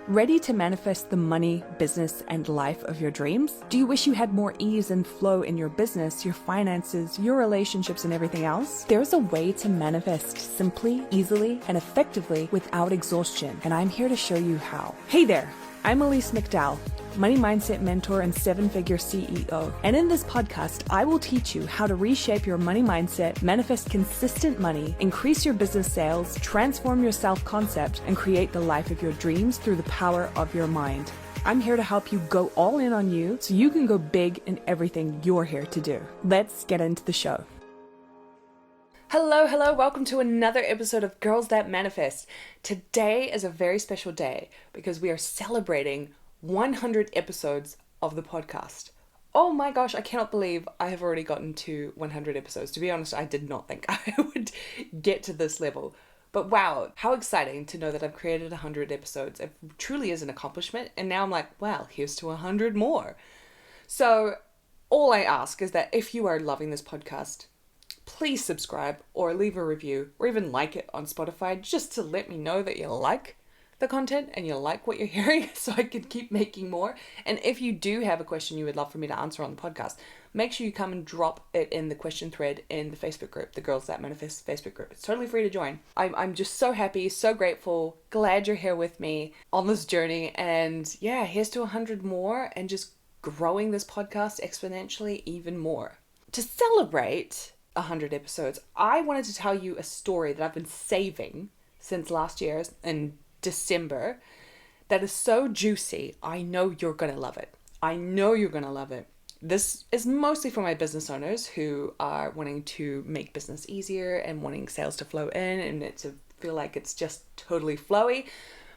Ready to manifest the money, business, and life of your dreams? Do you wish you had more ease and flow in your business, your finances, your relationships, and everything else? There's a way to manifest simply, easily, and effectively without exhaustion, and I'm here to show you how. Hey there, I'm Elise McDowell, money mindset mentor and seven-figure CEO. And in this podcast, I will teach you how to reshape your money mindset, manifest consistent money, increase your business sales, transform your self-concept, and create the life of your dreams through the power of your mind. I'm here to help you go all in on you so you can go big in everything you're here to do. Let's get into the show. Hello, welcome to another episode of Girls That Manifest. Today is a very special day because we are celebrating 100 episodes of the podcast. Oh my gosh, I cannot believe I have already gotten to 100 episodes. To be honest, I did not think I would get to this level. But wow, how exciting to know that I've created 100 episodes. It truly is an accomplishment. And now I'm like, wow, here's to 100 more. So all I ask is that if you are loving this podcast, please subscribe or leave a review or even like it on Spotify just to let me know that you like the content and you like what you're hearing so I can keep making more. And if you do have a question you would love for me to answer on the podcast, make sure you come and drop it in the question thread in the Facebook group, the Girls That Manifest Facebook group. It's totally free to join. I'm just so happy, so grateful, glad you're here with me on this journey. And yeah, here's to 100 more and just growing this podcast exponentially even more. To celebrate 100 episodes, I wanted to tell you a story that I've been saving since last year in December that is so juicy. I know you're going to love it. I know you're going to love it. This is mostly for my business owners who are wanting to make business easier and wanting sales to flow in and it to feel like it's just totally flowy.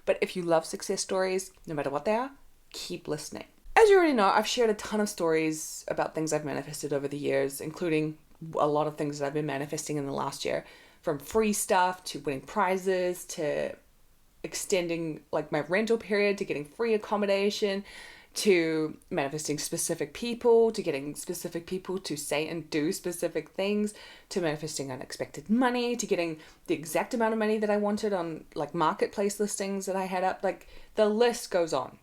But if you love success stories, no matter what they are, keep listening. As you already know, I've shared a ton of stories about things I've manifested over the years, including a lot of things that I've been manifesting in the last year, from free stuff to winning prizes to extending like my rental period to getting free accommodation to manifesting specific people to getting specific people to say and do specific things to manifesting unexpected money to getting the exact amount of money that I wanted on like marketplace listings that I had up. Like the list goes on,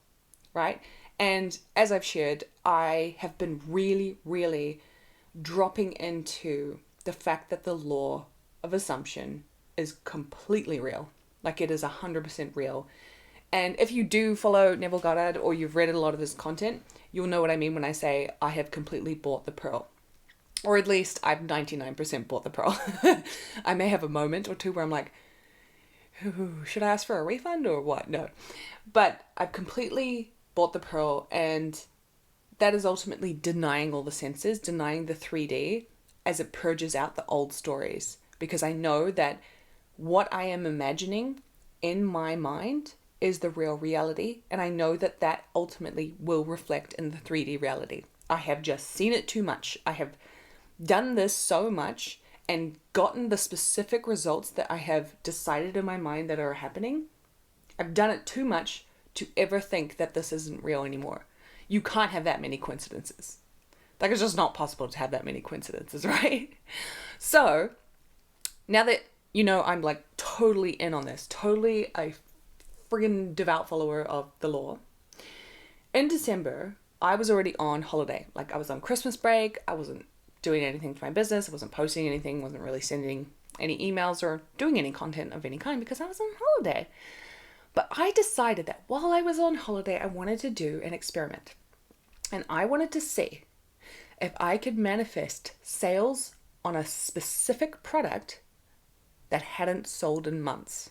right? And as I've shared, I have been really dropping into the fact that the law of assumption is completely real. Like it is 100% real. And if you do follow Neville Goddard or you've read a lot of his content, you'll know what I mean when I say I have completely bought the pearl. Or at least I've 99% bought the pearl. I may have a moment or two where I'm like, should I ask for a refund or what? No. But I've completely bought the pearl, and that is ultimately denying all the senses, denying the 3D as it purges out the old stories. Because I know that what I am imagining in my mind is the real reality. And I know that that ultimately will reflect in the 3D reality. I have just seen it too much. I have done this so much and gotten the specific results that I have decided in my mind that are happening. I've done it too much to ever think that this isn't real anymore. You can't have that many coincidences. Like it's just not possible to have that many coincidences, right? So now that you know I'm like totally in on this, totally a friggin' devout follower of the law. In December, I was already on holiday. Like I was on Christmas break. I wasn't doing anything for my business. I wasn't posting anything. Wasn't really sending any emails or doing any content of any kind because I was on holiday. But I decided that while I was on holiday, I wanted to do an experiment. And I wanted to see if I could manifest sales on a specific product that hadn't sold in months,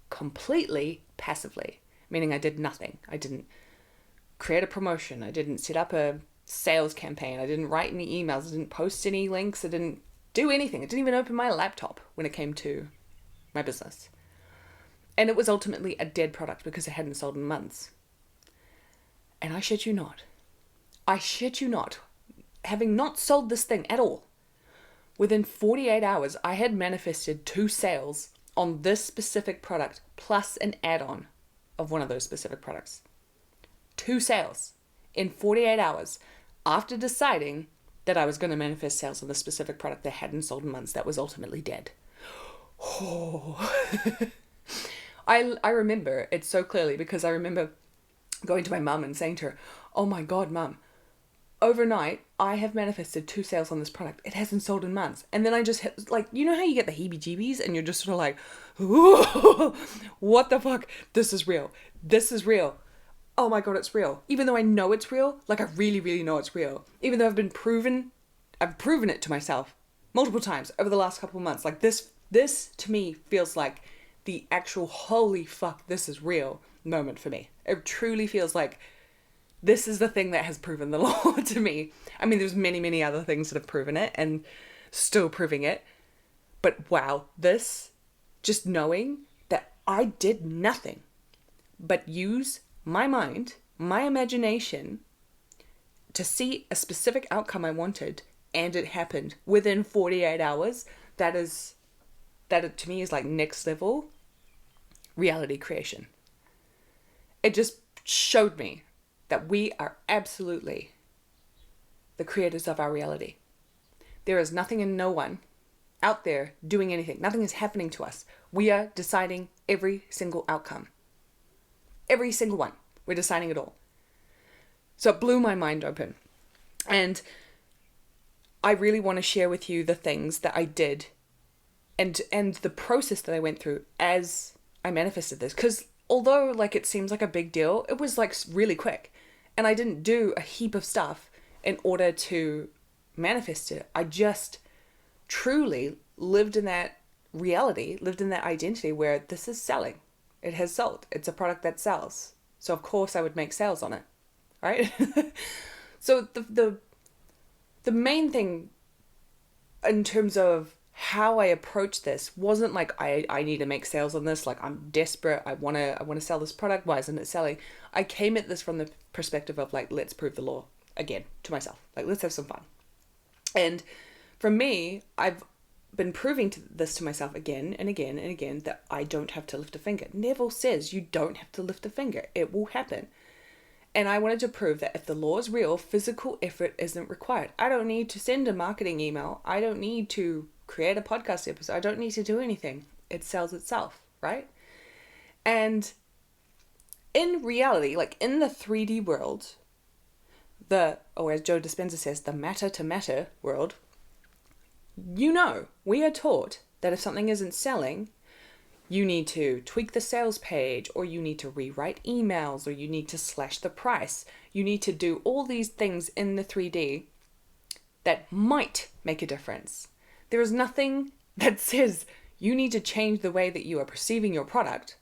completely passively, meaning I did nothing. I didn't create a promotion. I didn't set up a sales campaign. I didn't write any emails. I didn't post any links. I didn't do anything. I didn't even open my laptop when it came to my business. And it was ultimately a dead product because it hadn't sold in months. And I shit you not, having not sold this thing at all, within 48 hours, I had manifested 2 sales on this specific product plus an add-on of one of those specific products. 2 sales in 48 hours after deciding that I was going to manifest sales on this specific product that hadn't sold in months that was ultimately dead. Oh. I remember it so clearly because I remember going to my mum and saying to her, oh my God, mum, overnight, I have manifested 2 sales on this product. It hasn't sold in months. And then I just hit, like, you know how you get the heebie-jeebies and you're just sort of like, ooh, what the fuck? This is real. This is real. Oh my God, it's real. Even though I know it's real, like I really, really know it's real. Even though I've proven it to myself multiple times over the last couple of months. Like this to me feels like the actual holy fuck, this is real moment for me. It truly feels like this is the thing that has proven the law to me. I mean, there's many, many other things that have proven it and still proving it. But wow, this, just knowing that I did nothing but use my mind, my imagination to see a specific outcome I wanted, and it happened within 48 hours. That to me is like next level reality creation. It just showed me that we are absolutely the creators of our reality. There is nothing and no one out there doing anything. Nothing is happening to us. We are deciding every single outcome. Every single one. We're deciding it all. So it blew my mind open. And I really want to share with you the things that I did and the process that I went through as I manifested this. Because although like it seems like a big deal, it was like really quick. And I didn't do a heap of stuff in order to manifest it. I just truly lived in that reality, lived in that identity where this is selling. It has sold. It's a product that sells. So of course I would make sales on it, right? So the main thing in terms of how I approached this wasn't like I need to make sales on this, like I'm desperate, I want to sell this product, why isn't it selling? I came at this from the perspective of like, let's prove the law again to myself, like let's have some fun. And for me, I've been proving this to myself again and again and again that I don't have to lift a finger. Neville says you don't have to lift a finger, it will happen. And I wanted to prove that if the law is real, physical effort isn't required. I don't need to send a marketing email. I don't need to create a podcast episode. I don't need to do anything. It sells itself, right? And in reality, like in the 3D world, or as Joe Dispenza says, the matter to matter world, we are taught that if something isn't selling, you need to tweak the sales page, or you need to rewrite emails, or you need to slash the price. You need to do all these things in the 3D that might make a difference. There is nothing that says you need to change the way that you are perceiving your product.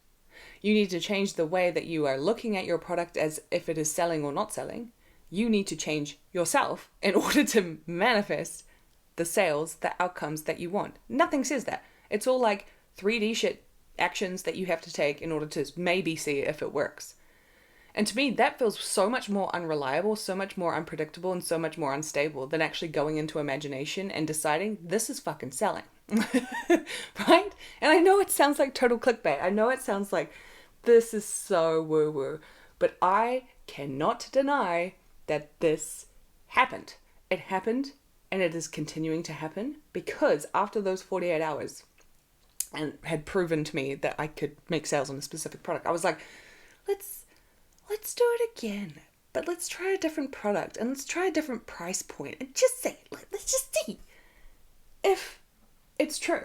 You need to change the way that you are looking at your product as if it is selling or not selling. You need to change yourself in order to manifest the sales, the outcomes that you want. Nothing says that. It's all like 3D shit actions that you have to take in order to maybe see if it works. And to me, that feels so much more unreliable, so much more unpredictable, and so much more unstable than actually going into imagination and deciding this is fucking selling. Right? And I know it sounds like total clickbait. I know it sounds like this is so woo-woo. But I cannot deny that this happened. It happened, and it is continuing to happen because after those 48 hours, and had proven to me that I could make sales on a specific product, I was like, let's do it again, but let's try a different product and let's try a different price point and let's just see if it's true.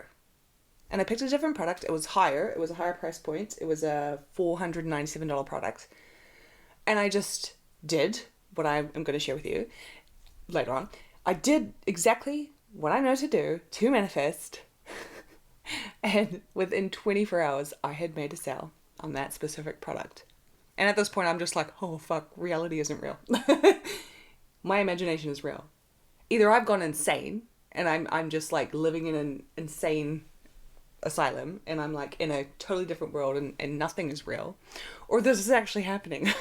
And I picked a different product. It was a higher price point. It was a $497 product. And I just did what I am going to share with you later on. I did exactly what I know to do to manifest. And within 24 hours, I had made a sale on that specific product. And at this point, I'm just like, oh, fuck, reality isn't real. My imagination is real. Either I've gone insane, and I'm just like living in an insane asylum, and I'm like in a totally different world, and nothing is real, or this is actually happening.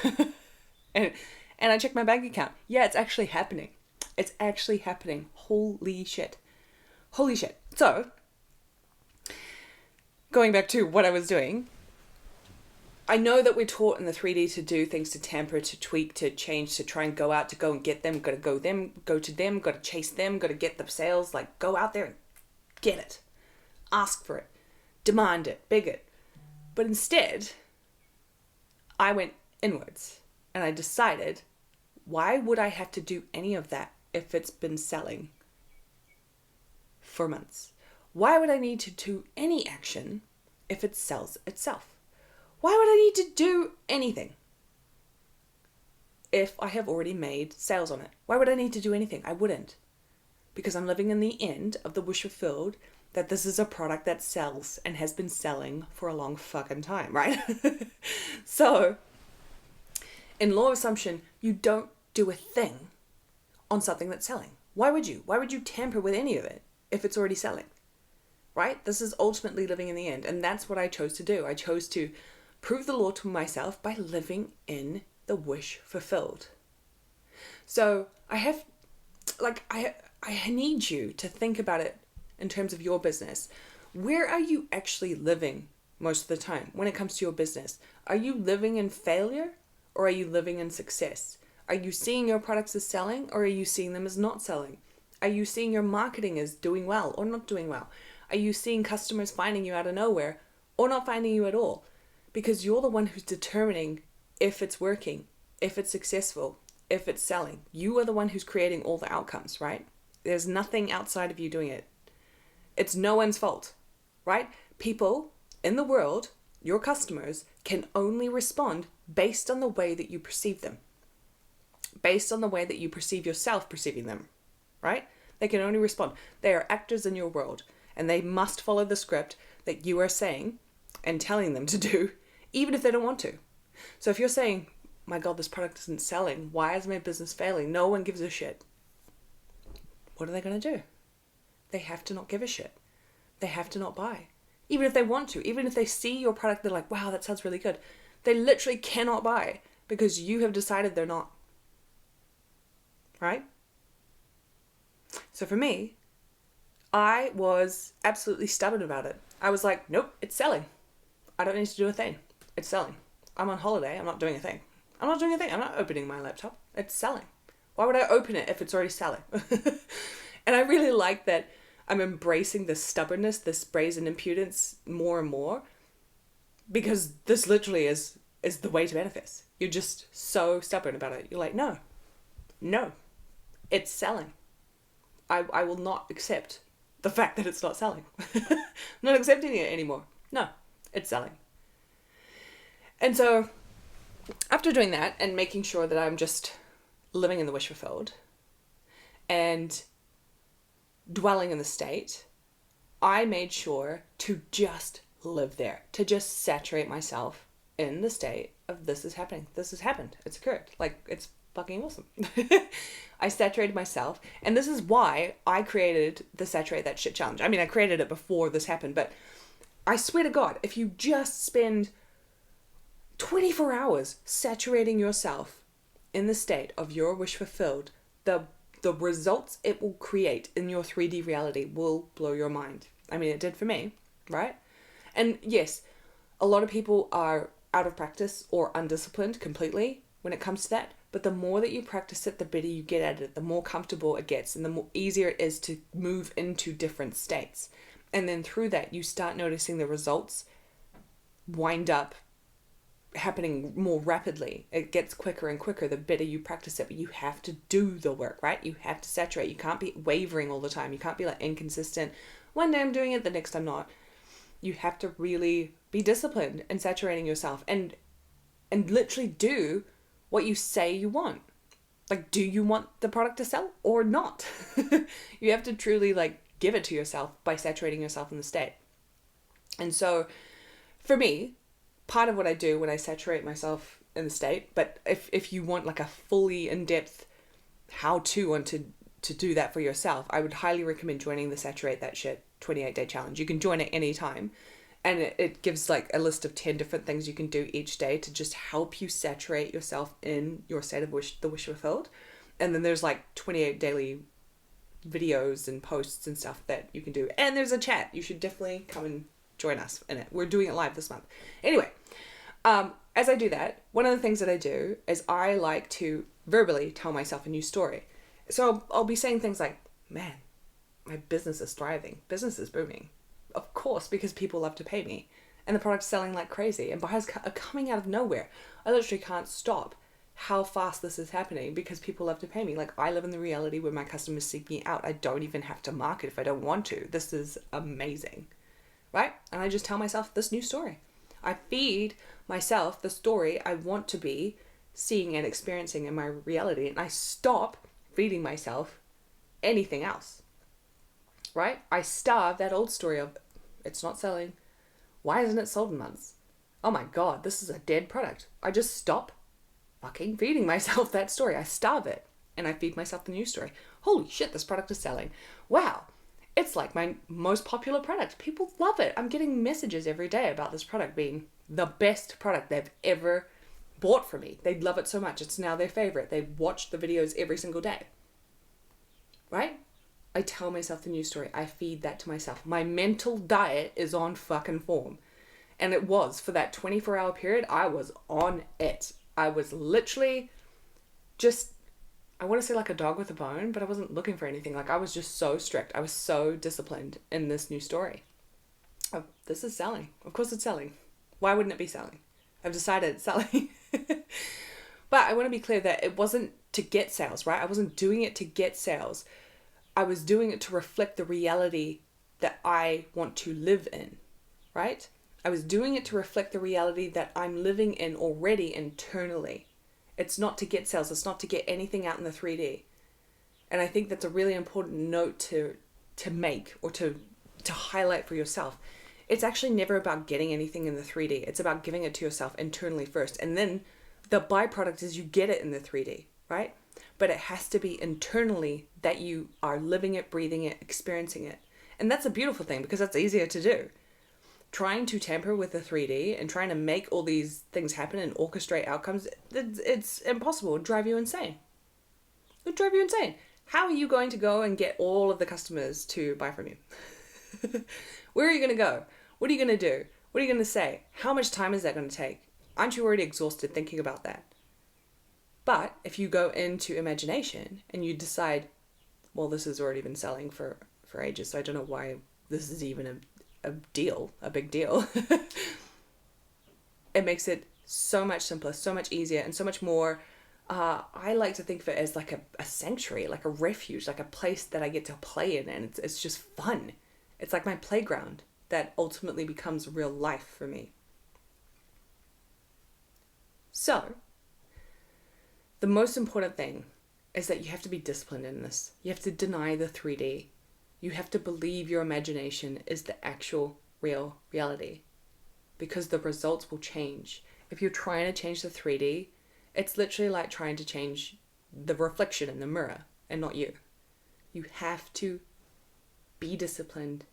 and I checked my bank account. Yeah, it's actually happening. It's actually happening. Holy shit. So, going back to what I was doing, I know that we're taught in the 3D to do things, to tamper, to tweak, to change, to try and go out, to go and get them, go to them, got to chase them, got to get the sales, like go out there and get it. Ask for it. Demand it. Beg it. But instead, I went inwards and I decided, why would I have to do any of that if it's been selling for months? Why would I need to do any action if it sells itself? Why would I need to do anything if I have already made sales on it? Why would I need to do anything? I wouldn't. Because I'm living in the end of the wish fulfilled that this is a product that sells and has been selling for a long fucking time, right? So, in law of assumption, you don't do a thing on something that's selling. Why would you? Why would you tamper with any of it if it's already selling? Right? This is ultimately living in the end. And that's what I chose to do. I chose to prove the law to myself by living in the wish fulfilled. So I need you to think about it in terms of your business. Where are you actually living most of the time when it comes to your business? Are you living in failure or are you living in success? Are you seeing your products as selling or are you seeing them as not selling? Are you seeing your marketing as doing well or not doing well? Are you seeing customers finding you out of nowhere or not finding you at all? Because you're the one who's determining if it's working, if it's successful, if it's selling. You are the one who's creating all the outcomes, right? There's nothing outside of you doing it. It's no one's fault, right? People in the world, your customers, can only respond based on the way that you perceive them, based on the way that you perceive yourself perceiving them, right? They can only respond. They are actors in your world, and they must follow the script that you are saying and telling them to do, even if they don't want to. So if you're saying, my God, this product isn't selling, why is my business failing? No one gives a shit. What are they going to do? They have to not give a shit. They have to not buy. Even if they want to, even if they see your product, they're like, wow, that sounds really good. They literally cannot buy because you have decided they're not. Right? So for me, I was absolutely stubborn about it. I was like, nope, it's selling. I don't need to do a thing. It's selling. I'm on holiday. I'm not doing a thing. I'm not doing a thing. I'm not opening my laptop. It's selling. Why would I open it if it's already selling? And I really like that I'm embracing this stubbornness, this brazen impudence more and more, because this literally is the way to manifest. You're just so stubborn about it. You're like, no, it's selling. I will not accept the fact that it's not selling. I'm not accepting it anymore. No, it's selling. And so after doing that and making sure that I'm just living in the wish fulfilled and dwelling in the state, I made sure to just live there, to just saturate myself in the state of this is happening. This has happened. It's occurred. Like, it's fucking awesome. I saturated myself. And this is why I created the Saturate That Shit Challenge. I mean, I created it before this happened, but I swear to God, if you just spend 24 hours saturating yourself in the state of your wish fulfilled, the results it will create in your 3D reality will blow your mind. I mean, it did for me, right? And yes, a lot of people are out of practice or undisciplined completely when it comes to that. But the more that you practice it, the better you get at it, the more comfortable it gets, and the more easier it is to move into different states. And then through that, you start noticing the results wind up happening more rapidly. It gets quicker and quicker the better you practice it, but you have to do the work, right? You have to saturate. You can't be wavering all the time. You can't be like inconsistent. One day I'm doing it, the next I'm not. You have to really be disciplined in saturating yourself and literally do what you say you want. Like, do you want the product to sell or not? You have to truly like give it to yourself by saturating yourself in the state. And so for me, part of what I do when I saturate myself in the state, but if you want like a fully in-depth how-to on to do that for yourself, I would highly recommend joining the Saturate That Shit 28-day challenge. You can join it anytime. And it gives like a list of 10 different things you can do each day to just help you saturate yourself in your state of the wish fulfilled. And then there's like 28 daily videos and posts and stuff that you can do. And there's a chat. You should definitely come and join us in it. We're doing it live this month. Anyway, as I do that, one of the things that I do is I like to verbally tell myself a new story. So I'll be saying things like, man, my business is thriving. Business is booming. Of course, because people love to pay me. and the product's selling like crazy and buyers are coming out of nowhere. I literally can't stop how fast this is happening because people love to pay me. Like, I live in the reality where my customers seek me out. I don't even have to market if I don't want to. This is amazing, right? And I just tell myself this new story. I feed myself the story I want to be seeing and experiencing in my reality, and I stop feeding myself anything else, right? I starve that old story of, it's not selling. Why hasn't it sold in months? Oh my God, this is a dead product. I just stop fucking feeding myself that story. I starve it and I feed myself the new story. Holy shit, this product is selling. Wow, it's like my most popular product. People love it. I'm getting messages every day about this product being the best product they've ever bought from me. They love it so much. It's now their favorite. They watch the videos every single day. Right? I tell myself the news story. I feed that to myself. My mental diet is on fucking form. And it was. For that 24-hour period, I was on it. I was literally just, I want to say like a dog with a bone, but I wasn't looking for anything. Like, I was just so strict. I was so disciplined in this new story. Oh, this is selling. Of course it's selling. Why wouldn't it be selling? I've decided it's selling. But I want to be clear that it wasn't to get sales, right? I wasn't doing it to get sales. I was doing it to reflect the reality that I want to live in, right? I was doing it to reflect the reality that I'm living in already internally. It's not to get sales. It's not to get anything out in the 3D. And I think that's a really important note to make or to highlight for yourself. It's actually never about getting anything in the 3D. It's about giving it to yourself internally first. And then the byproduct is you get it in the 3D, right? But it has to be internally that you are living it, breathing it, experiencing it. And that's a beautiful thing because that's easier to do. Trying to tamper with the 3D and trying to make all these things happen and orchestrate outcomes, it's impossible. It would drive you insane. It would drive you insane. How are you going to go and get all of the customers to buy from you? Where are you going to go? What are you going to do? What are you going to say? How much time is that going to take? Aren't you already exhausted thinking about that? But if you go into imagination and you decide, well, this has already been selling for ages, so I don't know why this is even a big deal. It makes it so much simpler, so much easier, and so much more, I like to think of it as like a sanctuary, like a refuge, like a place that I get to play in, and it's just fun. It's like my playground that ultimately becomes real life for me. So, the most important thing is that you have to be disciplined in this. You have to deny the 3D. You have to believe your imagination is the actual real reality, because the results will change. If you're trying to change the 3D, it's literally like trying to change the reflection in the mirror and not you. You have to be disciplined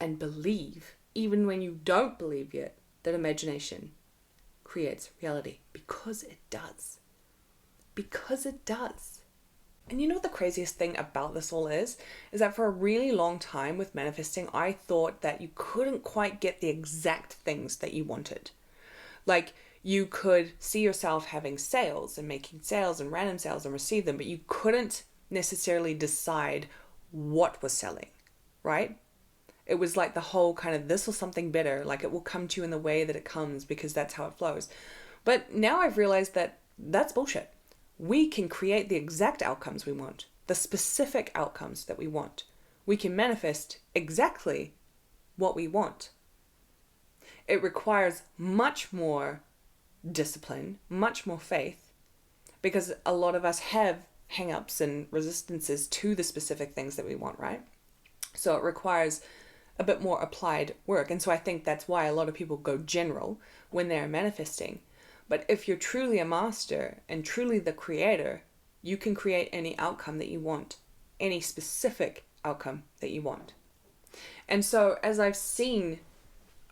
and believe, even when you don't believe yet, that imagination creates reality, because it does. Because it does. And you know what the craziest thing about this all is that for a really long time with manifesting, I thought that you couldn't quite get the exact things that you wanted. Like, you could see yourself having sales and making sales and random sales and receive them, but you couldn't necessarily decide what was selling, right? It was like the whole kind of, this or something better, like it will come to you in the way that it comes because that's how it flows. But now I've realized that that's bullshit. We can create the exact outcomes we want, the specific outcomes that we want. We can manifest exactly what we want. It requires much more discipline, much more faith, because a lot of us have hang-ups and resistances to the specific things that we want, right? So it requires a bit more applied work. And so I think that's why a lot of people go general when they're manifesting. But if you're truly a master and truly the creator, you can create any outcome that you want, any specific outcome that you want. And so as I've seen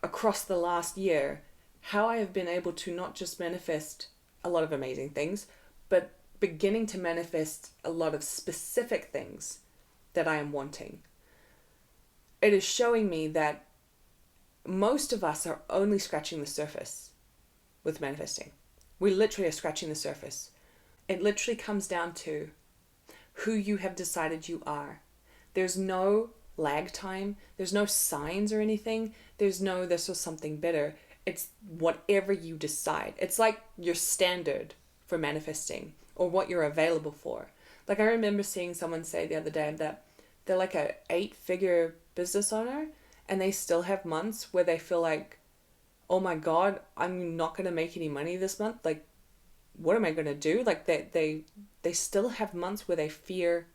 across the last year, how I have been able to not just manifest a lot of amazing things, but beginning to manifest a lot of specific things that I am wanting. It is showing me that most of us are only scratching the surface with manifesting. We literally are scratching the surface. It literally comes down to who you have decided you are. There's no lag time. There's no signs or anything. There's no this was something better. It's whatever you decide. It's like your standard for manifesting or what you're available for. Like I remember seeing someone say the other day that they're like a 8-figure business owner and they still have months where they feel like, oh my God, I'm not going to make any money this month. Like, what am I going to do? Like they still have months where they fear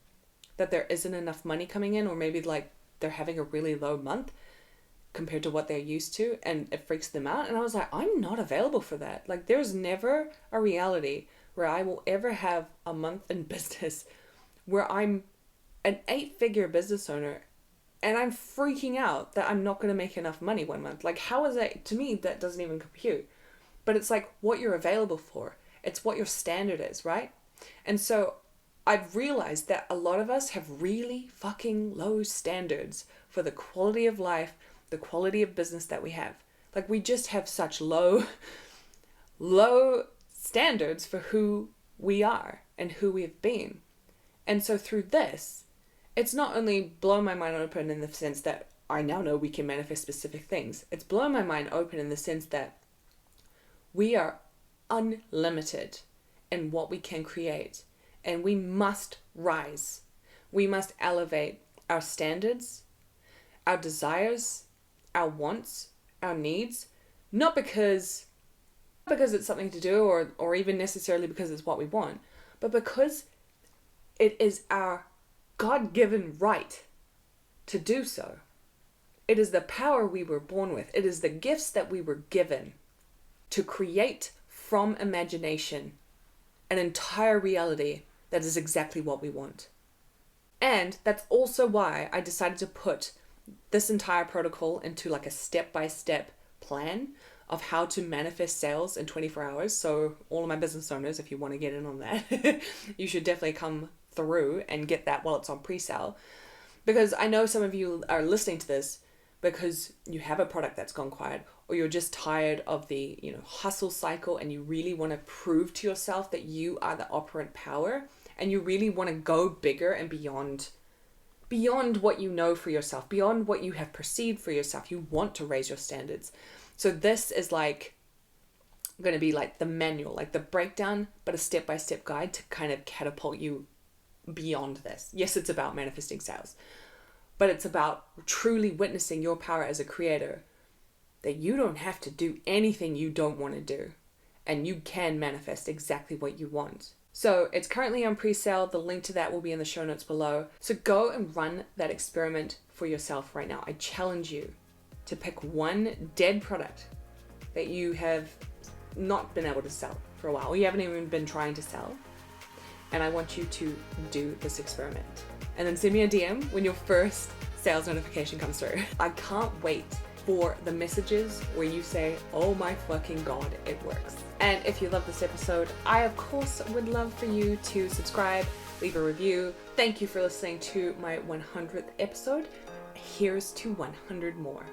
that there isn't enough money coming in, or maybe like they're having a really low month compared to what they're used to, and it freaks them out. And I was like, I'm not available for that. Like there's never a reality where I will ever have a month in business where I'm an 8-figure business owner and I'm freaking out that I'm not going to make enough money one month. Like how is that? To me, that doesn't even compute. But it's like what you're available for. It's what your standard is, right? And so I've realized that a lot of us have really fucking low standards for the quality of life, the quality of business that we have. Like we just have such low standards for who we are and who we've been. And so through this, it's not only blown my mind open in the sense that I now know we can manifest specific things. It's blown my mind open in the sense that we are unlimited in what we can create, and we must rise. We must elevate our standards, our desires, our wants, our needs, not because it's something to do or even necessarily because it's what we want, but because it is our God-given right to do so. It is the power we were born with. It is the gifts that we were given to create from imagination an entire reality that is exactly what we want. And that's also why I decided to put this entire protocol into like a step-by-step plan of how to manifest sales in 24 hours. So all of my business owners, if you want to get in on that, you should definitely come through and get that while it's on pre-sale. Because I know some of you are listening to this because you have a product that's gone quiet, or you're just tired of the, hustle cycle, and you really want to prove to yourself that you are the operant power, and you really want to go bigger and beyond what you know for yourself, beyond what you have perceived for yourself. You want to raise your standards. So this is like going to be like the manual, like the breakdown, but a step-by-step guide to kind of catapult you beyond this. Yes, it's about manifesting sales, but it's about truly witnessing your power as a creator, that you don't have to do anything you don't want to do, and you can manifest exactly what you want. So it's currently on pre-sale. The link to that will be in the show notes below. So go and run that experiment for yourself right now. I challenge you to pick one dead product that you have not been able to sell for a while, or you haven't even been trying to sell. And I want you to do this experiment. And then send me a DM when your first sales notification comes through. I can't wait for the messages where you say, oh my fucking God, it works. And if you love this episode, I of course would love for you to subscribe, leave a review. Thank you for listening to my 100th episode. Here's to 100 more.